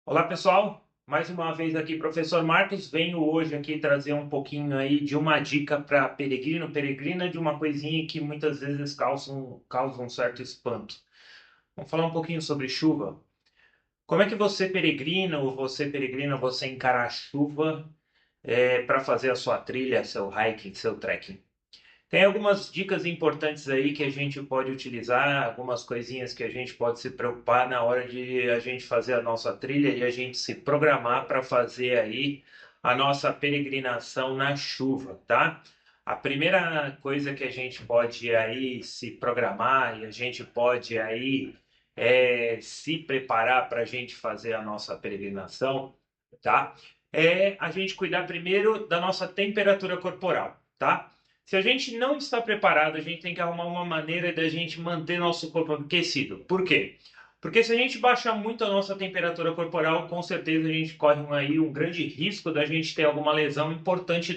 Olá pessoal, mais uma vez aqui professor Marcos, venho hoje aqui trazer um pouquinho aí de uma dica para peregrino, peregrina, de uma coisinha que muitas vezes causa um certo espanto. Vamos falar um pouquinho sobre chuva. Como é que você peregrina ou você peregrina, você encara a chuva para fazer a sua trilha, seu hiking, seu trekking? Tem algumas dicas importantes aí que a gente pode utilizar, algumas coisinhas que a gente pode se preocupar na hora de a gente fazer a nossa trilha e a gente se programar para fazer aí a nossa peregrinação na chuva, tá? A primeira coisa que a gente pode aí se programar e a gente pode aí se preparar para a gente fazer a nossa peregrinação, tá? É a gente cuidar primeiro da nossa temperatura corporal, tá? Se a gente não está preparado, a gente tem que arrumar uma maneira da gente manter nosso corpo aquecido. Por quê? Porque se a gente baixar muito a nossa temperatura corporal, com certeza a gente corre aí um grande risco da gente ter alguma lesão importante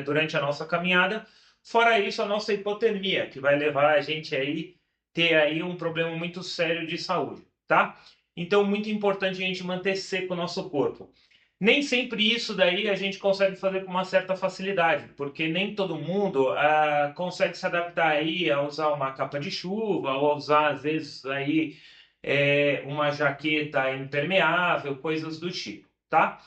durante a nossa caminhada. Fora isso, a nossa hipotermia, que vai levar a gente aí ter aí um problema muito sério de saúde, tá? Então, muito importante a gente manter seco o nosso corpo. Nem sempre isso daí a gente consegue fazer com uma certa facilidade, porque nem todo mundo consegue se adaptar aí a usar uma capa de chuva, ou a usar às vezes aí uma jaqueta impermeável, coisas do tipo, tá?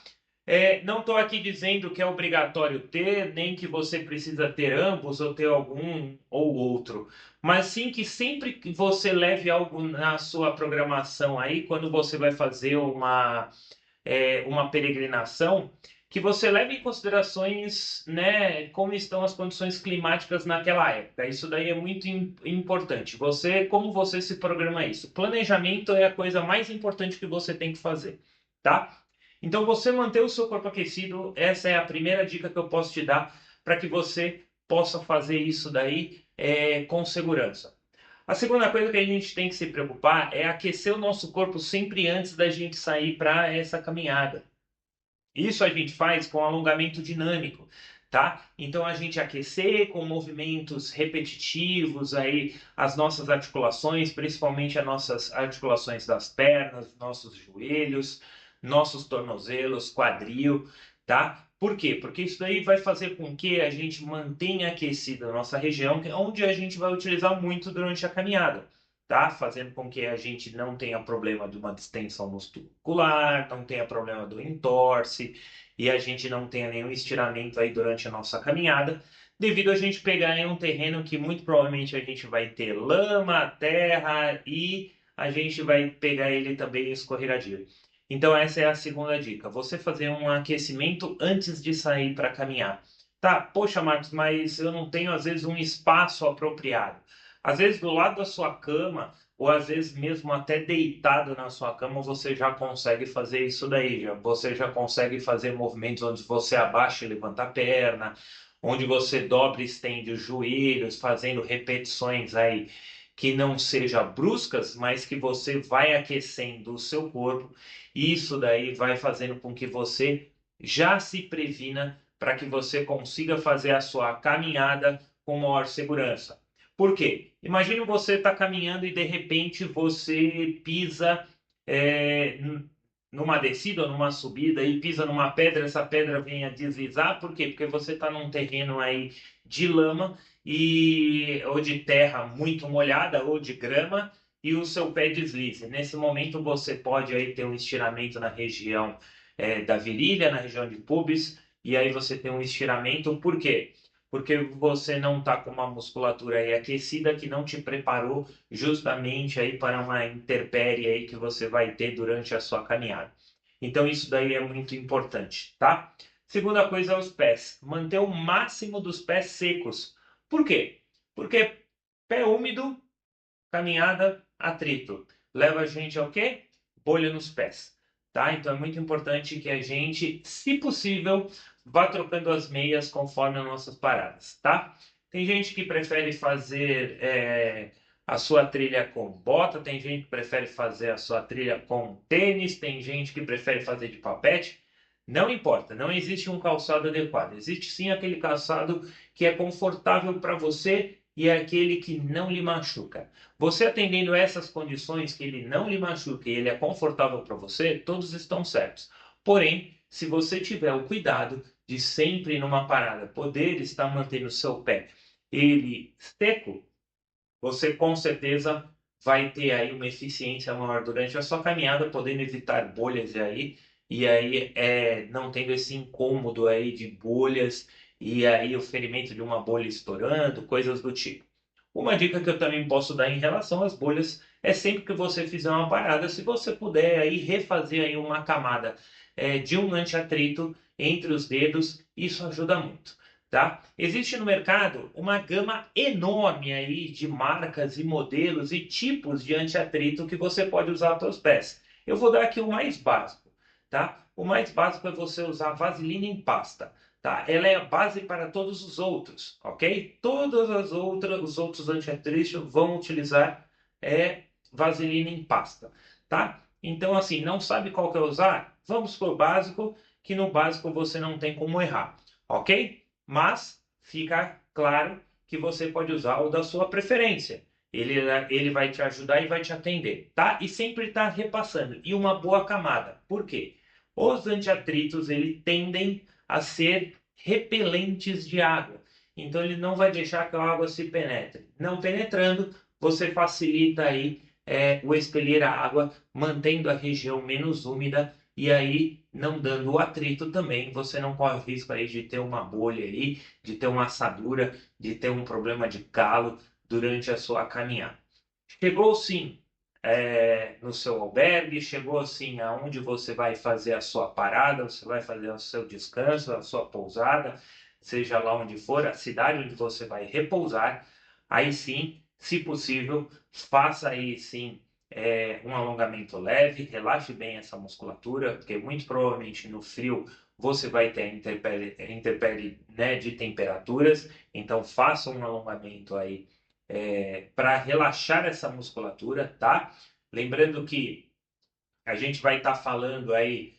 Não estou aqui dizendo que é obrigatório ter, nem que você precisa ter ambos ou ter algum ou outro, mas sim que sempre que você leve algo na sua programação aí, quando você vai fazer uma peregrinação, que você leve em considerações, né, como estão as condições climáticas naquela época. Isso daí é muito importante. Como você se programa isso? Planejamento é a coisa mais importante que você tem que fazer, tá? Então, você manter o seu corpo aquecido, essa é a primeira dica que eu posso te dar para que você possa fazer isso daí com segurança. A segunda coisa que a gente tem que se preocupar é aquecer o nosso corpo sempre antes da gente sair para essa caminhada. Isso a gente faz com alongamento dinâmico, tá? Então a gente aquecer com movimentos repetitivos aí as nossas articulações, principalmente as nossas articulações das pernas, nossos joelhos, nossos tornozelos, quadril, tá? Por quê? Porque isso daí vai fazer com que a gente mantenha aquecida a nossa região, onde a gente vai utilizar muito durante a caminhada, tá? Fazendo com que a gente não tenha problema de uma distensão muscular, não tenha problema do entorse e a gente não tenha nenhum estiramento aí durante a nossa caminhada, devido a gente pegar em um terreno que muito provavelmente a gente vai ter lama, terra e a gente vai pegar ele também escorregadio. Então essa é a segunda dica, você fazer um aquecimento antes de sair para caminhar. Tá, poxa, Marcos, mas eu não tenho às vezes um espaço apropriado. Às vezes do lado da sua cama, ou às vezes mesmo até deitado na sua cama, você já consegue fazer isso daí. Você já consegue fazer movimentos onde você abaixa e levanta a perna, onde você dobra e estende os joelhos, fazendo repetições aí que não sejam bruscas, mas que você vai aquecendo o seu corpo. E isso daí vai fazendo com que você já se previna para que você consiga fazer a sua caminhada com maior segurança. Por quê? Imagina você estar caminhando e de repente você pisa numa descida ou numa subida e pisa numa pedra, essa pedra vem a deslizar. Por quê? Porque você está num terreno aí de lama ou de terra muito molhada ou de grama e o seu pé deslize. Nesse momento você pode aí ter um estiramento na região da virilha, na região de pubis, e aí você tem um estiramento. Por quê? Porque você não está com uma musculatura aí aquecida que não te preparou justamente aí para uma intempérie aí que você vai ter durante a sua caminhada. Então isso daí é muito importante, tá? Segunda coisa é os pés. Manter o máximo dos pés secos. Por quê? Porque pé úmido, caminhada, atrito. Leva a gente ao quê? Bolha nos pés, tá? Então é muito importante que a gente, se possível, vá trocando as meias conforme as nossas paradas, tá? Tem gente que prefere fazer a sua trilha com bota, tem gente que prefere fazer a sua trilha com tênis, tem gente que prefere fazer de papete. Não importa, não existe um calçado adequado. Existe sim aquele calçado que é confortável para você e é aquele que não lhe machuca. Você atendendo essas condições, que ele não lhe machuca e ele é confortável para você, todos estão certos. Porém, se você tiver o cuidado de sempre numa parada poder estar mantendo o seu pé ele seco, você com certeza vai ter aí uma eficiência maior durante a sua caminhada, podendo evitar bolhas aí, e aí não tendo esse incômodo aí de bolhas, e aí o ferimento de uma bolha estourando, coisas do tipo. Uma dica que eu também posso dar em relação às bolhas é sempre que você fizer uma parada, se você puder aí refazer aí uma camada de um anti-atrito entre os dedos, isso ajuda muito. Tá? Existe no mercado uma gama enorme aí de marcas e modelos e tipos de anti-atrito que você pode usar para os pés. Eu vou dar aqui o mais básico, tá? O mais básico é você usar vaselina em pasta, tá? Ela é a base para todos os outros, ok? Todas as outras, os outros anti-atritos vão utilizar vaselina em pasta, tá? Então, assim, não sabe qual que é usar? Vamos para o básico, que no básico você não tem como errar, ok? Mas fica claro que você pode usar o da sua preferência. Ele vai te ajudar e vai te atender, tá? E sempre está repassando. E uma boa camada. Por quê? Os antiatritos, ele tendem a ser repelentes de água. Então, ele não vai deixar que a água se penetre. Não penetrando, você facilita aí o expelir a água, mantendo a região menos úmida e aí não dando o atrito também, você não corre o risco aí de ter uma bolha aí, de ter uma assadura, de ter um problema de calo durante a sua caminhada. Chegou sim no seu albergue, chegou sim aonde você vai fazer a sua parada, você vai fazer o seu descanso, a sua pousada, seja lá onde for, a cidade onde você vai repousar, aí sim, se possível, faça aí sim um alongamento leve, relaxe bem essa musculatura, porque muito provavelmente no frio você vai ter intempérie, né, de temperaturas, então faça um alongamento aí para relaxar essa musculatura, tá? Lembrando que a gente vai estar falando aí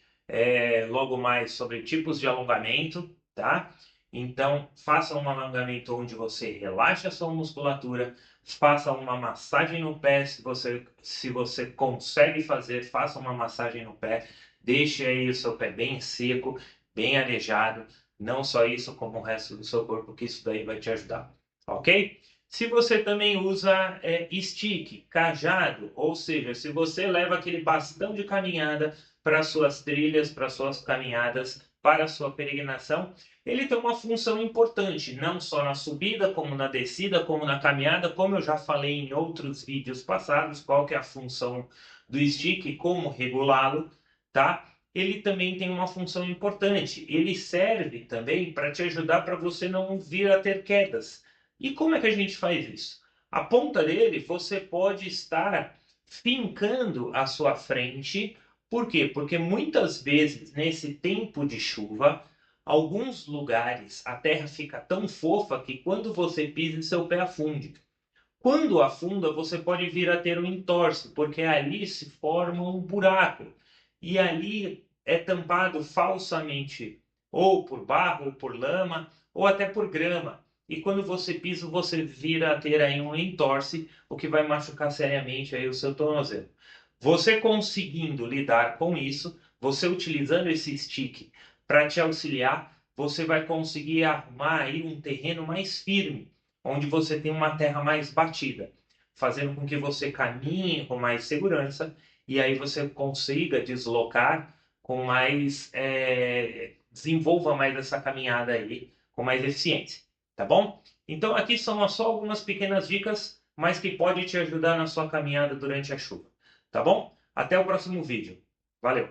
logo mais sobre tipos de alongamento, tá? Então, faça um alongamento onde você relaxa a sua musculatura, faça uma massagem no pé, se você consegue fazer, faça uma massagem no pé, deixe aí o seu pé bem seco, bem arejado, não só isso, como o resto do seu corpo, que isso daí vai te ajudar, ok? Se você também usa stick, cajado, ou seja, se você leva aquele bastão de caminhada para suas trilhas, para suas caminhadas, para a sua peregrinação, ele tem uma função importante, não só na subida, como na descida, como na caminhada, como eu já falei em outros vídeos passados, qual que é a função do stick e como regulá-lo, tá? Ele também tem uma função importante, ele serve também para te ajudar para você não vir a ter quedas. E como é que a gente faz isso? A ponta dele você pode estar fincando à sua frente. Por quê? Porque muitas vezes nesse tempo de chuva, alguns lugares a terra fica tão fofa que quando você pisa, seu pé afunde. Quando afunda, você pode vir a ter um entorse, porque ali se forma um buraco. E ali é tampado falsamente, ou por barro, ou por lama, ou até por grama. E quando você pisa, você vira a ter aí um entorse, o que vai machucar seriamente aí o seu tornozelo. Você conseguindo lidar com isso, você utilizando esse stick para te auxiliar, você vai conseguir arrumar aí um terreno mais firme onde você tem uma terra mais batida, fazendo com que você caminhe com mais segurança e aí você consiga deslocar com mais, desenvolva mais essa caminhada aí com mais eficiência, tá bom? Então aqui são só algumas pequenas dicas, mas que podem te ajudar na sua caminhada durante a chuva, tá bom? Até o próximo vídeo. Valeu!